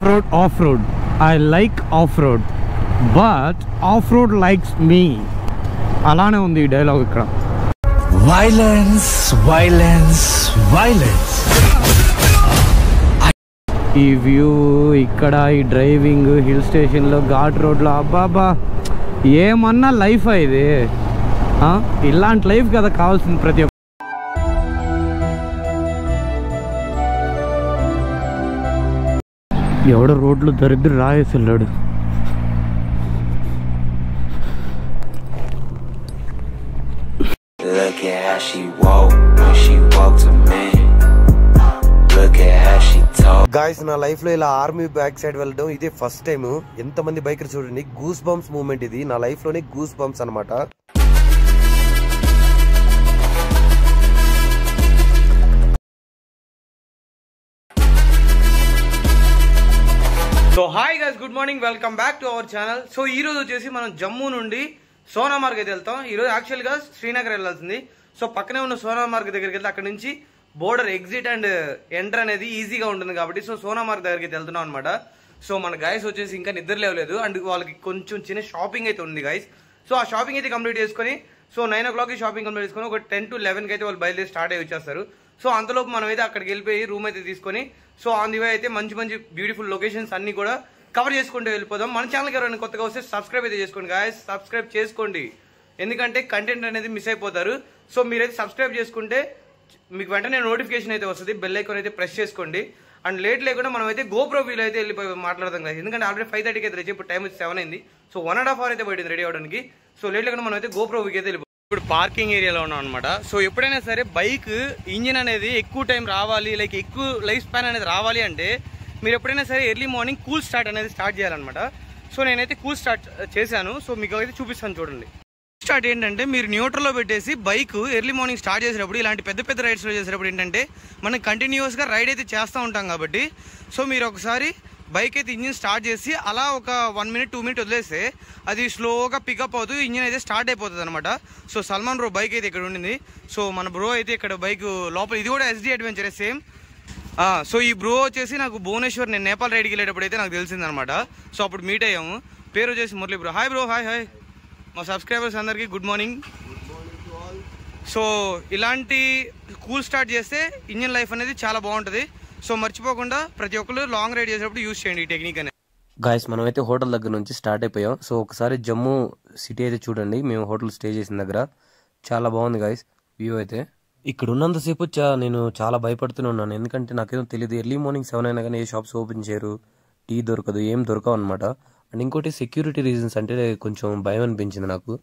Off-road. I like off-road, but off-road likes me. అలానే ఉంది ఈ డైలాగ్ ఇక్కడ. Violence, violence, violence. ఈ వ్యూ ఇక్కడ, ఈ డ్రైవింగ్ హిల్ స్టేషన్లో, ఘాట్ రోడ్లో, అబ్బాబా ఏమన్నా లైఫ్ ఇది. ఇలాంటి లైఫ్ కదా కావాల్సింది ప్రతి ఒక్క. ఎవడో రోడ్లు దరిద్ర రాయేసి వెళ్ళాడు. Look at how she walk when she walk to me. Look at how she talk. Guys, నా లైఫ్ లో ఇలా ఆర్మీ బ్యాక్ సైడ్ వెళ్ళడం ఇదే ఫస్ట్ టైం. ఎంతమంది బైకర్ చూడండి, గూస్ బంప్స్ మూమెంట్ ఇది. నా లైఫ్ లోనే గూస్ బంప్స్ అన్నమాట. So hi guys, good morning, welcome back to our channel. So ఈ రోజు వచ్చేసి మనం జమ్మూ నుండి సోనామార్గ్ అయితే వెళ్తాం. ఈ రోజు యాక్చువల్ గా శ్రీనగర్ వెళ్ళాల్సింది. సో పక్కనే ఉన్న సోనామార్గ్ దగ్గరికి వెళ్తే అక్కడ నుంచి బోర్డర్ ఎగ్జిట్ అండ్ ఎంటర్ అనేది ఈజీగా ఉంటుంది కాబట్టి సో సోనామార్గ్ దగ్గరికి వెళ్తున్నాం అనమాట. సో మన గైస్ వచ్చేసి ఇంకా నిద్ర లేవలేదు అండ్ వాళ్ళకి కొంచెం చిన్న షాపింగ్ అయితే ఉంది గైస్. సో ఆ షాపింగ్ అయితే కంప్లీట్ చేసుకుని సో 9 o'clock షాపింగ్ కంప్లీట్ చేసుకుని ఒక 10 to 11 అయితే వాళ్ళు బయలుదేరి స్టార్ట్ అయ్యి వచ్చేస్తారు. సో అంతలోపు మనం అయితే అక్కడికి వెళ్ళిపోయి రూమ్ అయితే తీసుకొని సో ఆన్ ది వే అయితే మంచి మంచి బ్యూటిఫుల్ లొకేషన్స్ అన్ని కూడా కవర్ చేసుకుంటూ వెళ్ళిపోదాం. మన ఛానల్కి ఎవరైనా కొత్తగా వస్తే సబ్స్క్రైబ్ అయితే చేసుకోండి గాయస్, సబ్స్క్రైబ్ చేసుకోండి. ఎందుకంటే కంటెంట్ అనేది మిస్ అయిపోతారు. సో మీరైతే సబ్స్క్రైబ్ చేసుకుంటే మీకు వెంటనే నోటిఫికేషన్ అయితే వస్తుంది. బెల్ ఐకాన్ అయితే ప్రెస్ చేసుకోండి. అండ్ లేట్ లేకుండా మనం అయితే గోప్రో వీల్ అయితే వెళ్ళిపోయి మాట్లాడదాం కదా. ఎందుకంటే ఆల్రెడీ 5:30కి అయితే ఇప్పుడు టైం వచ్చి 7 అయింది. సో 1.5 hour అయితే పడింది రెడీ అవ్వడానికి. సో లేట్ లేకుండా మనం అయితే గోప్రో వీక్ అయితే వెళ్ళిపోయి ఇప్పుడు పార్కింగ్ ఏరియాలో ఉన్నాం అనమాట. సో ఎప్పుడైనా సరే బైక్ ఇంజిన్ అనేది ఎక్కువ టైం రావాలి, లైక్ ఎక్కువ లైఫ్ స్పాన్ అనేది రావాలి అంటే మీరు ఎప్పుడైనా సరే ఎర్లీ మార్నింగ్ కూల్ స్టార్ట్ అనేది స్టార్ట్ చేయాలన్నమాట. సో నేనైతే కూల్ స్టార్ట్ చేశాను. సో మీకు అయితే చూపిస్తాను చూడండి. స్టార్ట్ ఏంటంటే మీరు న్యూట్రల్లో పెట్టేసి బైక్ ఎర్లీ మార్నింగ్ స్టార్ట్ చేసేటప్పుడు ఇలాంటి పెద్ద పెద్ద రైడ్స్లో చేసేటప్పుడు ఏంటంటే మనం కంటిన్యూస్గా రైడ్ అయితే చేస్తూ ఉంటాం కాబట్టి సో మీరు ఒకసారి బైక్ అయితే ఇంజిన్ స్టార్ట్ చేసి అలా ఒక 1 minute 2 minutes వదిలేస్తే అది స్లోగా పికప్ అవుతూ ఇంజిన్ అయితే స్టార్ట్ అయిపోతుంది అనమాట. సో సల్మాన్ బ్రో బైక్ అయితే ఇక్కడ ఉండింది. సో మన బ్రో అయితే ఇక్కడ బైక్ లోపల ఇది కూడా SD అడ్వెంచరే సేమ్. సో ఈ బ్రో వచ్చేసి నాకు భువనేశ్వర్ నేను నేపాల్ రైడ్కి వెళ్ళేటప్పుడు అయితే నాకు తెలిసిందనమాట. సో అప్పుడు మీట్ అయ్యాము. పేరు వచ్చేసి Murali bro. Hi bro. Hi hi మా సబ్స్క్రైబర్స్ అందరికీ గుడ్ మార్నింగ్. సో ఇలాంటి కూల్ స్టార్ట్ చేస్తే ఇంజిన్ లైఫ్ అనేది చాలా బాగుంటుంది. సో మర్చిపోకుండా ప్రతి ఒక్కరు లాంగ్ రైడ్ చేసేటప్పుడు యూజ్ చేయండి ఈ టెక్నిక్ అనేది. గాయస్, మనం అయితే హోటల్ దగ్గర నుంచి స్టార్ట్ అయిపోయాం. సో ఒకసారి జమ్మూ సిటీ అయితే చూడండి. మేము హోటల్ స్టే చేసిన దగ్గర చాలా బాగుంది గాయస్ వ్యూ అయితే. ఇక్కడ ఉన్నంతసేపు నేను చాలా భయపడుతూనే ఉన్నాను. ఎందుకంటే నాకేమో తెలియదు, ఎర్లీ మార్నింగ్ 7 అయినా కానీ ఏ షాప్స్ ఓపెన్ చేయరు, టీ దొరకదు, ఏం దొరకవు అనమాట. అండ్ ఇంకోటి సెక్యూరిటీ రీజన్స్ అంటే కొంచెం భయం అనిపించింది నాకు.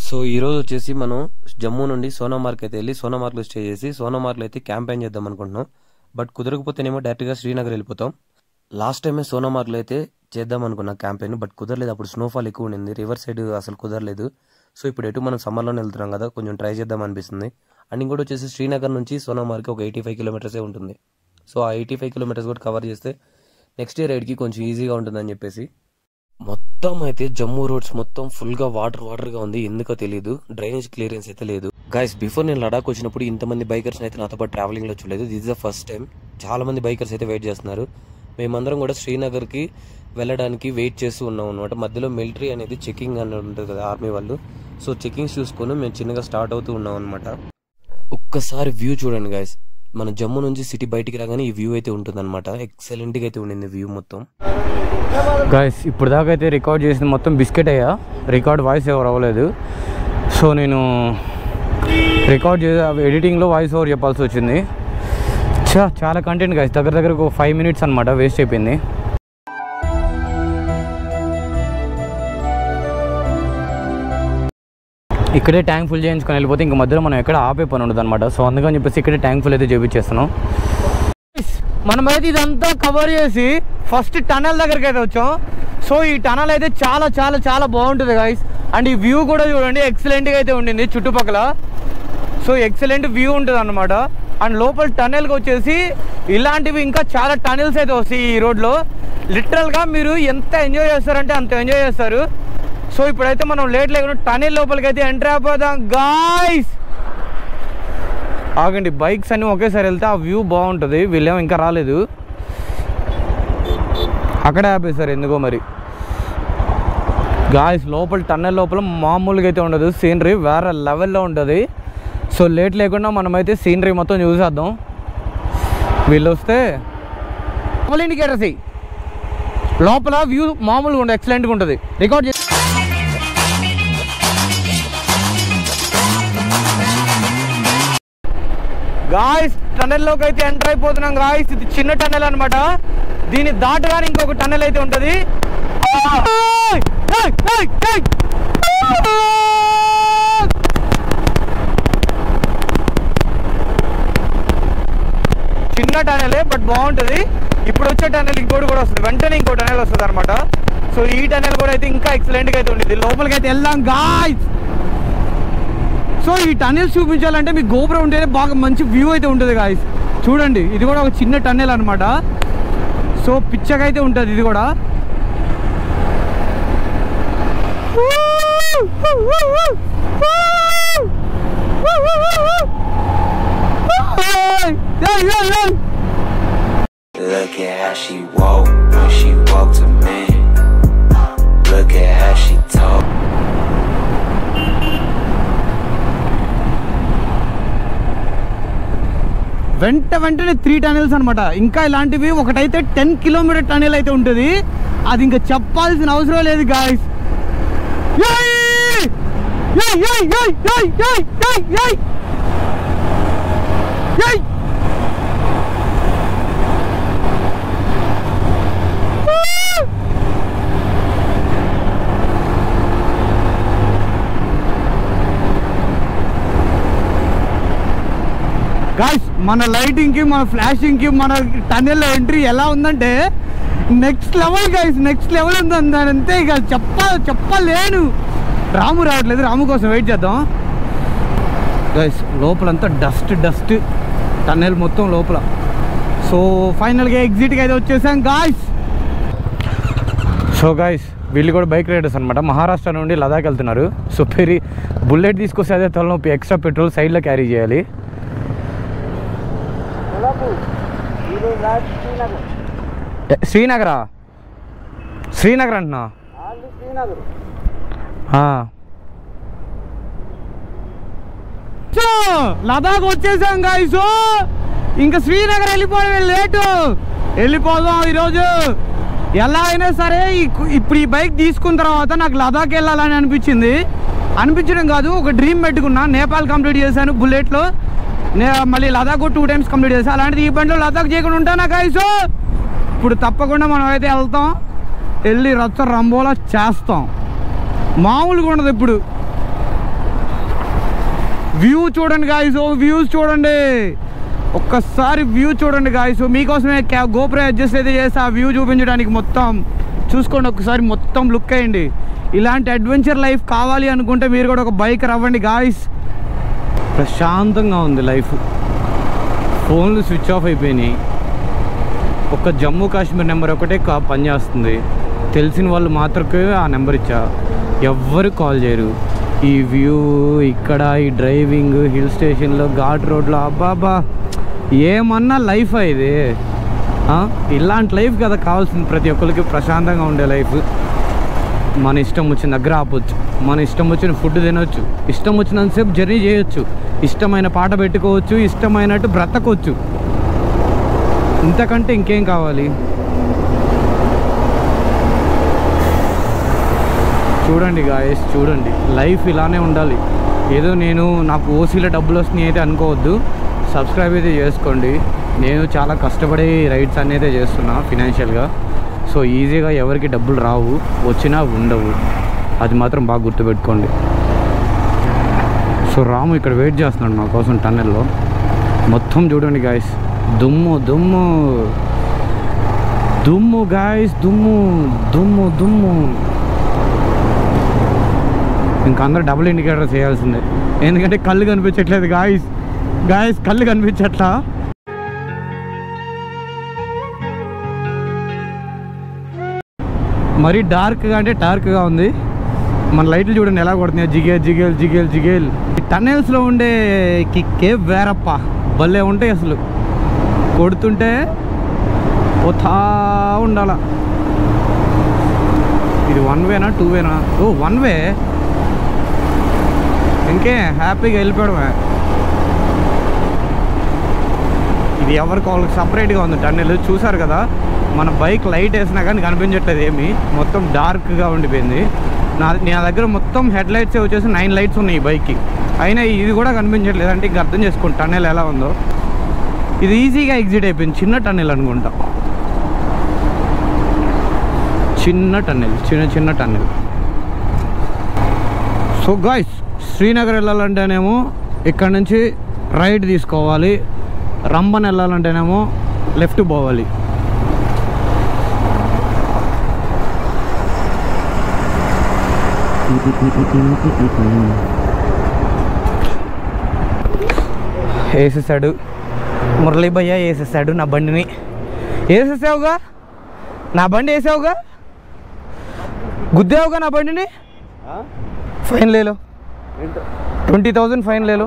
సో ఈరోజు వచ్చేసి మనం జమ్మూ నుండి సోనామార్గ్ అయితే వెళ్ళి సోనామార్గ్లో స్టే చేసి సోనామార్గ్లో అయితే క్యాంపెయిన్ చేద్దాం అనుకుంటున్నాం. బట్ కుదరకపోతేనేమో డైరెక్ట్గా శ్రీనగర్ వెళ్ళిపోతాం. లాస్ట్ టైమే సోనామార్గ్లో అయితే చేద్దాం అనుకున్నా క్యాంపెయిన్, బట్ కుదరలేదు. అప్పుడు స్నోఫాల్ ఎక్కువ ఉండింది, రివర్ సైడ్ అసలు కుదరలేదు. సో ఇప్పుడు ఎటు మనం సమ్మర్లోనే వెళ్తున్నాం కదా, కొంచెం ట్రై చేద్దాం అనిపిస్తుంది. అండ్ ఇంకోటి వచ్చేసి శ్రీనగర్ నుంచి సోనామార్గ్కి ఒక 85 kilometers ఉంటుంది. సో ఆ 85 kilometers కూడా కవర్ చేస్తే నెక్స్ట్ డే రైడ్కి కొంచెం ఈజీగా ఉంటుందని చెప్పేసి మొత్తం అయితే జమ్మూ రోడ్స్ మొత్తం ఫుల్గా వాటర్గా ఉంది. ఎందుకో తెలియదు, డ్రైనేజ్ క్లియరెన్స్ అయితే లేదు. గైస్, బిఫోర్ నేను లడాక్ వచ్చినప్పుడు ఇంతమంది బైకర్స్ అయితే నాతో పాటు ట్రావెలింగ్లో చూడలేదు. This is the first time. చాలా మంది బైకర్స్ అయితే వెయిట్ చేస్తున్నారు. మేమందరం కూడా శ్రీనగర్కి వెళ్ళడానికి వెయిట్ చేస్తూ ఉన్నాం అనమాట. మధ్యలో మిలిటరీ అనేది చెకింగ్ అని ఉంటుంది కదా, ఆర్మీ వాళ్ళు. సో చెకింగ్స్ చూసుకొని మేము చిన్నగా స్టార్ట్ అవుతూ ఉన్నాం అనమాట. ఒక్కసారి వ్యూ చూడండి గైస్, మన జమ్మూ నుంచి సిటీ బయటికి రాగానే ఈ వ్యూ అయితే ఉంటుంది అనమాట. ఎక్సలెంట్గా అయితే ఉండింది వ్యూ మొత్తం. గైస్, ఇప్పుడు దాకా అయితే రికార్డ్ చేసింది మొత్తం బిస్కెట్ అయ్యా, రికార్డ్ వాయిస్ ఓవర్ అవ్వలేదు. సో నేను రికార్డ్ చేసి ఎడిటింగ్లో వాయిస్ ఓవర్ చెప్పాల్సి వచ్చింది. చాలా కంటెంట్ గైస్, దగ్గర ఒక 5 minutes అనమాట వేస్ట్ అయిపోయింది. ఇక్కడే ట్యాంక్ ఫుల్ చేయించుకొని వెళ్ళిపోతే ఇంక మధ్యలో మనం ఎక్కడ ఆపే పని ఉండదు అనమాట. సో అందుకని చెప్పేసి ఇక్కడే ట్యాంక్ ఫుల్ అయితే చేయించేస్తున్నాం. మనమైతే ఇదంతా కవర్ చేసి ఫస్ట్ టనల్ దగ్గరికి అయితే వచ్చాం. సో ఈ టనల్ అయితే చాలా చాలా చాలా బాగుంటుంది గైస్. అండ్ ఈ వ్యూ కూడా చూడండి, ఎక్సలెంట్గా అయితే ఉండింది చుట్టుపక్కల. సో ఎక్సలెంట్ వ్యూ ఉంటుంది అనమాట. అండ్ లోపల టనెల్కి వచ్చేసి ఇలాంటివి ఇంకా చాలా టనెల్స్ అయితే వస్తాయి ఈ రోడ్లో. లిటరల్గా మీరు ఎంత ఎంజాయ్ చేస్తారంటే అంత ఎంజాయ్ చేస్తారు. సో ఇప్పుడైతే మనం లేట్ లేకుండా టనెల్ లోపలికి అయితే ఎంటర్ అయిపోదాం గాయ్స్. ఆగండి, బైక్స్ అన్నీ ఒకేసారి వెళ్తే ఆ వ్యూ బాగుంటుంది. వీళ్ళేమో ఇంకా రాలేదు. అక్కడే ఆపేశారు ఎందుకో మరి. గాయస్ లోపల టన్నెల్ లోపల మామూలుగా అయితే ఉండదు, సీనరీ వేరే లెవెల్లో ఉంటుంది. సో లేట్ లేకుండా మనమైతే సీనరీ మొత్తం చూసేద్దాం. వీళ్ళు వస్తే డబుల్ ఇండికేటర్స్ లోపల వ్యూ మామూలుగా ఉండదు, ఎక్సలెంట్గా ఉంటుంది. రికార్డ్ చేసి గాయస్ టన్నెల్లోకి అయితే ఎంటర్ అయిపోతున్నాం గాయస్. ఇది చిన్న టన్నెల్ అనమాట, దీన్ని దాటగానే ఇంకొక టన్నెల్ అయితే ఉంటుంది. చిన్న టన్నెలే బట్ బాగుంటుంది. ఇప్పుడు వచ్చే టన్నెల్ ఇంకోటి కూడా వస్తుంది, వెంటనే ఇంకో టన్నెల్ వస్తుంది అనమాట. సో ఈ టన్నెల్ కూడా అయితే ఇంకా ఎక్సలెంట్గా అయితే ఉంటుంది. లోపలికి అయితే వెళ్దాం గాయ్స్. సో ఈ టన్నెల్స్ చూపించాలంటే మీకు గోపురం ఉంటేనే బాగా మంచి వ్యూ అయితే ఉంటుంది గాయ్స్. చూడండి ఇది కూడా ఒక చిన్న టన్నెల్ అనమాట. సో పిచ్చగా అయితే ఉంటుంది ఇది కూడా. Look at how she walk when she walk to me. Look at how she talk. వెంటనే 3 టనెల్స్ అనమాట. ఇంకా ఇలాంటివి ఒకటైతే 10 కిలోమీటర్ టనెల్ అయితే ఉంటుంది. అది ఇంకా చెప్పాల్సిన అవసరం లేదు గాయస్. గాయ్స్ మన లైటింగ్కి, మన ఫ్లాషింగ్కి, మన టన్నెల్ ఎంట్రీ ఎలా ఉందంటే next level guys, next level ఉంది అంతే. ఇక చెప్పలేను. రాము రావట్లేదు, రాము కోసం వెయిట్ చేద్దాం గాయ్స్. లోపలంతా డస్ట్ టన్నెల్ మొత్తం లోపల. సో ఫైనల్గా ఎగ్జిట్కి అయితే వచ్చేసాం గాయ్స్. సో గాయ్స్ వీళ్ళు కూడా బైక్ రైడర్స్ అనమాట, మహారాష్ట్ర నుండి లదాఖ్ వెళ్తున్నారు. సో బుల్లెట్ తీసుకొస్తే అదే తలనొప్పి, ఎక్స్ట్రా పెట్రోల్ సైడ్లో క్యారీ చేయాలి. శ్రీనగర్ అంటున్నా. లదాఖ్ వచ్చేసాం గాయ్స్. ఇంకా శ్రీనగర్ వెళ్ళిపోవడం లేటు, వెళ్ళిపోదాం ఈరోజు ఎలా అయినా సరే. ఇప్పుడు ఈ బైక్ తీసుకున్న తర్వాత నాకు లదాఖ్ వెళ్ళాలని అనిపించడం కాదు, ఒక డ్రీమ్ పెట్టుకున్నా. నేపాల్ కంప్లీట్ చేశాను బుల్లెట్లో, మళ్ళీ లదాఖ్ 2 టైమ్స్ కంప్లీట్ చేశాను. అలాంటిది ఈ బండిలో లదాఖ్ చేయకుండా ఉంటానా గాయ్స్. ఇప్పుడు తప్పకుండా మనం అయితే వెళ్తాం, వెళ్ళి రచ్చ రంబోలా చేస్తాం. మామూలుగా ఉండదు. ఇప్పుడు వ్యూ చూడండి గాయ్స్, వ్యూస్ చూడండి, ఒక్కసారి వ్యూ చూడండి గాయ్స్. మీకోసమే గోప్రో అడ్జస్ట్ అయితే చేసి ఆ వ్యూ చూపించడానికి మొత్తం చూసుకోండి. ఒకసారి మొత్తం లుక్ అయ్యండి. ఇలాంటి అడ్వెంచర్ లైఫ్ కావాలి అనుకుంటే మీరు కూడా ఒక బైక్ రవ్వండి గాయ్స్. ప్రశాంతంగా ఉంది లైఫ్. ఫోన్లు స్విచ్ ఆఫ్ అయిపోయినాయి. ఒక్క జమ్మూ కాశ్మీర్ నెంబర్ ఒకటే పనిచేస్తుంది. తెలిసిన వాళ్ళు మాత్రమే ఆ నెంబర్ ఇచ్చా, ఎవ్వరు కాల్ చేయరు. ఈ వ్యూ ఇక్కడ, ఈ డ్రైవింగ్ హిల్ స్టేషన్లో, ఘాట్ రోడ్లో, అబ్బాబా ఏమన్నా లైఫ్ ఇది. ఇలాంటి లైఫ్ కదా కావాల్సింది ప్రతి ఒక్కరికి, ప్రశాంతంగా ఉండే లైఫ్. మన ఇష్టం వచ్చిన దగ్గర ఆపొచ్చు, మన ఇష్టం వచ్చిన ఫుడ్ తినొచ్చు, ఇష్టం వచ్చినంతసేపు జర్నీ చేయొచ్చు, ఇష్టమైన పాట పెట్టుకోవచ్చు, ఇష్టమైనట్టు బ్రతకొచ్చు. ఇంతకంటే ఇంకేం కావాలి. చూడండి గాయస్, చూడండి లైఫ్ ఇలానే ఉండాలి. ఏదో నాకు ఓసీలో డబ్బులు వస్తున్నాయి అయితే అనుకోవద్దు. సబ్స్క్రైబ్ అయితే చేసుకోండి. నేను చాలా కష్టపడి రైడ్స్ అన్నీ అయితే చేస్తున్నా ఫినాన్షియల్గా. సో ఈజీగా ఎవరికి డబ్బులు రావు, వచ్చినా ఉండవు, అది మాత్రం బాగా గుర్తుపెట్టుకోండి. సో రాము ఇక్కడ వెయిట్ చేస్తున్నాడు మా కోసం టన్నెల్లో. మొత్తం చూడండి గాయస్, దుమ్ము దుమ్ము దుమ్ము గాయస్, దుమ్ము దుమ్ము దుమ్ము. ఇంకా అందరూ డబుల్ ఇండికేటర్ చేయాల్సిందే, ఎందుకంటే కళ్ళు కనిపించట్లేదు గాయస్. కళ్ళు కనిపించట్లా. మరీ డార్క్గా అంటే డార్క్గా ఉంది. మన లైట్లు చూడండి ఎలా కొడుతున్నాయి, జిగేల్ జిగేల్ జిగేల్ జిగేల్. ఈ టన్నెల్స్లో ఉండే కిక్కే వేరప్ప, భలే ఉంటాయి అసలు. కొడుతుంటే పోతా ఉండాల. ఇది 1 వేనా 2 వేనా? ఓ 1 వే, ఇంకే హ్యాపీగా వెళ్ళిపోవడమే. ఇది ఎవరికి వాళ్ళకి సపరేట్గా ఉంది టన్నెల్. చూసారు కదా, మన బైక్ లైట్ వేసినా కానీ కనిపించట్లేదు ఏమి, మొత్తం డార్క్గా ఉండిపోయింది. నా దగ్గర మొత్తం హెడ్ లైట్స్ వచ్చేసి 9 లైట్స్ ఉన్నాయి ఈ బైక్కి, అయినా ఇది కూడా కనిపించట్లేదు. అంటే ఇంకా అర్థం చేసుకోండి టన్నెల్ ఎలా ఉందో. ఇది ఈజీగా ఎగ్జిట్ అయిపోయింది. చిన్న టన్నెల్ అనుకుంటా, చిన్న టన్నెల్, చిన్న టన్నెల్. సో గాయ్స్, శ్రీనగర్ వెళ్ళాలంటేనేమో ఇక్కడ నుంచి రైట్ తీసుకోవాలి, రంబన్ వెళ్ళాలంటేనేమో లెఫ్ట్ పోవాలి. వేసేసాడు మురళీ భయ్య, వేసేసాడు నా బండిని. వేసేసావుగా నా బండి, వేసావుగా, గుద్దావుగా నా బండిని. ఫైన్ లేలో 20,000 ఫైన్ లేలో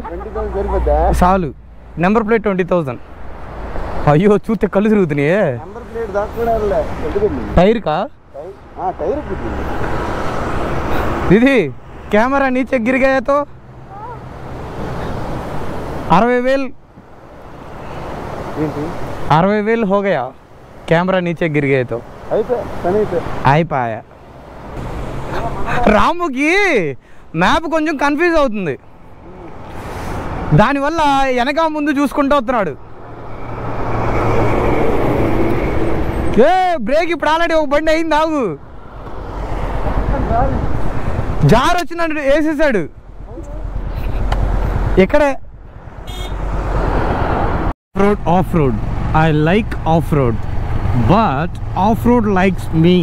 చాలు. Number plate 20,000. అయ్యో చూస్తే కళ్ళు తిరుగుతున్నాయే. టైర్ కా दीदी कैमरा नीचे गिर गया तो 60,000 हो गया, कैमरा नीचे गिर गए तो అయిపోయా. రాముకి మ్యాప్ కొంచెం కన్ఫ్యూజ్ అవుతుంది, దానివల్ల వెనక ముందు చూసుకుంటూ వస్తున్నాడు. ఏ బ్రేక్ ఇప్పుడు ఆల్రెడీ ఒక బండి అయింది, ఆగు. జార్ వచ్చినట్టు వేసేసాడు. ఎక్కడే road, off road. I like off road but off road likes me.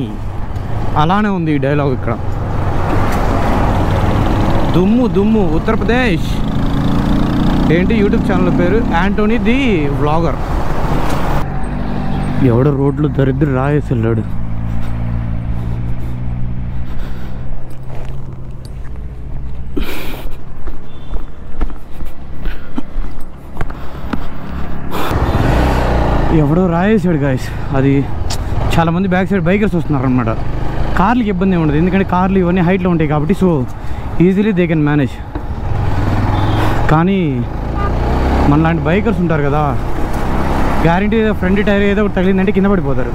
అలానే ఉంది ఈ డైలాగ్ ఇక్కడ. దుమ్ము దుమ్ము ఉత్తరప్రదేశ్. ఏంటి యూట్యూబ్ ఛానల్ పేరు? Antony the vlogger. ఎవడో రోడ్లు దరిద్ర రాయేసి వెళ్ళాడు. ఎవడో రాయేసాడు గాయస్. అది చాలామంది బ్యాక్ సైడ్ బైకర్స్ వస్తున్నారు అనమాట. కార్లకి ఇబ్బంది ఏమి ఉండదు, ఎందుకంటే కార్లు ఇవన్నీ హైట్లో ఉంటాయి కాబట్టి, so easily they can manage. కానీ మనలాంటి బైకర్స్ ఉంటారు కదా, గ్యారంటీ ఫ్రంట్ టైర్ ఏదో ఒకటి తగిలిందంటే కింద పడిపోతారు.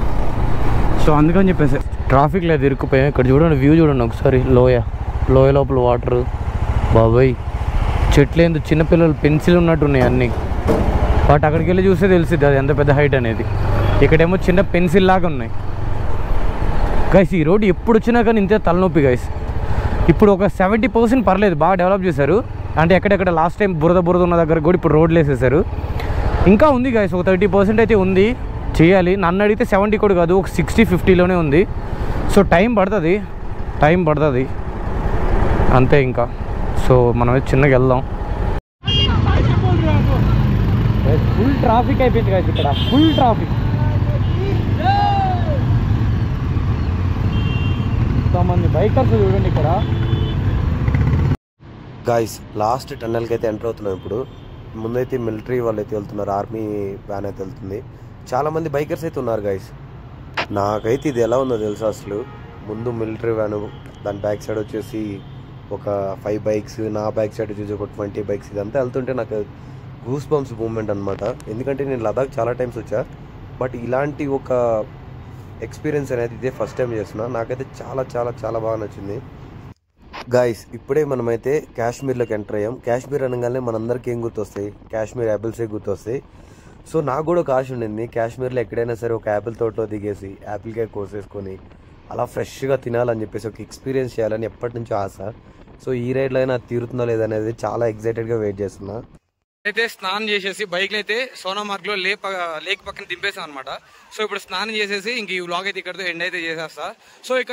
సో అందుకని చెప్పేసి ట్రాఫిక్ లేదు, ఇరుక్కుపోయాం. ఇక్కడ చూడండి, వ్యూ చూడండి ఒకసారి. లోయ లోపల వాటర్. బాబాయ్ చెట్లు ఏందో చిన్నపిల్లలు పెన్సిల్ ఉన్నట్టు ఉన్నాయి అన్నీ. బట్ అక్కడికి వెళ్ళి చూస్తే తెలిసింది అది ఎంత పెద్ద హైట్ అనేది. ఇక్కడేమో చిన్న పెన్సిల్ లాగా ఉన్నాయి గైస్. ఈ రోడ్ ఎప్పుడు వచ్చినా కానీ ఇంతే తలనొప్పి గైస్. ఇప్పుడు ఒక 70% పర్లేదు, బాగా డెవలప్ చేశారు. అంటే ఎక్కడెక్కడ లాస్ట్ టైం బురద ఉన్న దగ్గర కూడా ఇప్పుడు రోడ్లు వేసేసారు. ఇంకా ఉంది గైస్, ఒక 30% అయితే ఉంది చేయాలి. నన్ను అడిగితే 70 కూడా కాదు, ఒక 60-50లోనే ఉంది. సో టైం పడుతుంది అంతే ఇంకా. సో మనం చిన్నగా వెళ్దాం. ఫుల్ ట్రాఫిక్ అయిపోయింది గైస్ ఇక్కడ, ఫుల్ ట్రాఫిక్. ఎంతమంది బైకర్స్ చూడండి ఇక్కడ. గాయస్ లాస్ట్ టన్నెల్కి అయితే ఎంటర్ అవుతున్నాం. ఇప్పుడు ముందైతే మిలిటరీ వాళ్ళు అయితే వెళ్తున్నారు, ఆర్మీ వ్యాన్ అయితే వెళ్తుంది. చాలామంది బైకర్స్ అయితే ఉన్నారు గాయస్. నాకైతే ఇది ఎలా ఉందో తెలుసా అసలు. ముందు మిలిటరీ వ్యాను, దాని బ్యాక్ సైడ్ వచ్చేసి ఒక 5 బైక్స్, నా బ్యాక్ సైడ్ వచ్చేసి ఒక 20 బైక్స్. ఇదంతా వెళ్తుంటే నాకు గూస్ బంప్స్ మూమెంట్ అనమాట. ఎందుకంటే నేను లదాఖ్ చాలా టైమ్స్ వచ్చా, బట్ ఇలాంటి ఒక ఎక్స్పీరియన్స్ అనేది ఇదే ఫస్ట్ టైం చేస్తున్నా. నాకైతే చాలా చాలా చాలా బాగా నచ్చింది గాయస్. ఇప్పుడే మనమైతే కాశ్మీర్లోకి ఎంటర్ అయ్యాం. కాశ్మీర్ అనగానే మనందరికీ ఏం గుర్తొస్తాయి? కాశ్మీర్ యాపిల్సే గుర్తొస్తాయి. సో నాకు కూడా ఒక ఆశ ఉండింది, కాశ్మీర్లో ఎక్కడైనా సరే ఒక యాపిల్ తోటలో దిగేసి యాపిల్ కాయ కోసేసుకొని అలా ఫ్రెష్గా తినాలని చెప్పేసి ఒక ఎక్స్పీరియన్స్ చేయాలని ఎప్పటి నుంచో ఆశ. సో ఈ రైడ్లో అయినా తీరుతుందో లేదనేది చాలా ఎక్సైటెడ్గా వెయిట్ చేస్తున్నా. అయితే స్నానం చేసేసి బైక్లో అయితే సోనామార్గ్ లో లేక్ పక్కన దింపేసాం అనమాట. సో ఇప్పుడు స్నానం చేసేసి ఇంక ఈ వ్లాగ్ అయితే ఇక్కడతో ఎండ్ అయితే చేసేస్తా. సో ఇక్కడ